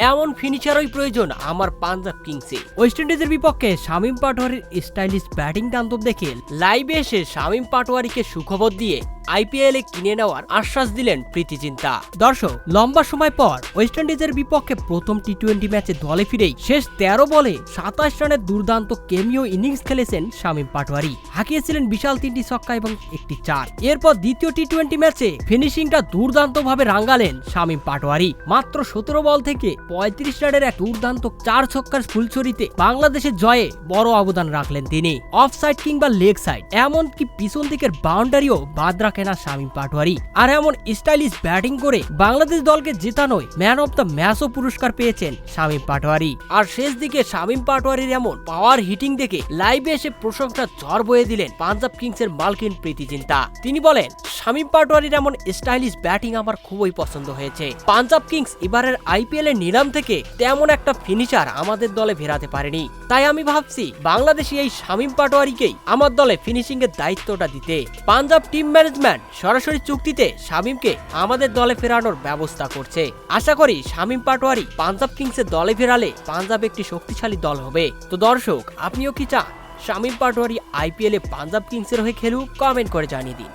এমন ফিনিশারই প্রয়োজন আমার পাঞ্জাব কিংসে। ওয়েস্ট ইন্ডিজের বিপক্ষে শামীম পাটোয়ারির স্টাইলিশ ব্যাটিং তাণ্ডব দেখে লাইভে এসে শামীম পাটোয়ারিকে সুখবর দিয়ে আইপিএল এ কিনে নেওয়ার আশ্বাস দিলেন প্রীতি জিন্তা। দর্শক, লম্বা সময় পর ওয়েস্ট ইন্ডিজের বিপক্ষে প্রথম টি-20 ম্যাচে দলে ফিরেই শেষ 13 বলে 27 রানের দুর্দান্ত কেমিও ইনিংস খেলেছেন শামীম পাটোয়ারি। হাঁকিয়েছিলেন বিশাল 3টি ছক্কা এবং 1টি 4। এরপর দ্বিতীয় টি-20 ম্যাচে ফিনিশিংটা দুর্দান্তভাবে রাঙ্গালেন শামীম পাটোয়ারি। মাত্র 17 বল থেকে 35 রানের এক দুর্দান্ত 4 ছক্কার ফুলছড়িতে বাংলাদেশের জয়ে বড় অবদান রাখলেন তিনি। অফ সাইড কিংবা লেগ সাইড, এমনকি পিছন দিকের বাউন্ডারিও বাদ রাখেন না শামীম পাটোয়ারি। আর এমন স্টাইলিশ ব্যাটিং করে বাংলাদেশ দলকে জেতানোয় ম্যান অফ দ্য ম্যাচও পুরস্কার পেয়েছেন শামীম পাটোয়ারি। আর শেষ দিকে শামীম পাটোয়ারির এমন পাওয়ার হিটিং দেখে লাইভে এসে প্রশংসার ঝড় বয়ে দিলেন পাঞ্জাব কিংসের মালকিন প্রীতি জিন্তা। তিনি বলেন, শামীম পাটোয়ারির এমন স্টাইলিশ ব্যাটিং আমার খুবই পছন্দ হয়েছে। পাঞ্জাব কিংস এবারের আইপিএল এর নিলাম থেকে তেমন একটা ফিনিশার আমাদের দলে ফেরাতে পারেনি। তাই আমি ভাবছি বাংলাদেশি এই শামীম পাটোয়ারিকেই আমার দলে ফিনিশিং এর দায়িত্বটা দিতে। পাঞ্জাব টিম ম্যানেজমেন্ট সরাসরি চুক্তিতে শামীমকে আমাদের দলে ফেরানোর ব্যবস্থা করছে। আশা করি শামীম পাটোয়ারি পাঞ্জাব কিংসের দলে ফেরালে পাঞ্জাব একটি শক্তিশালী দল হবে। তো দর্শক, আপনিও কি চান শামীম পাটোয়ারি আইপিএল এ পাঞ্জাব কিংসের হয়ে খেলুক? কমেন্ট করে জানিয়ে দিন।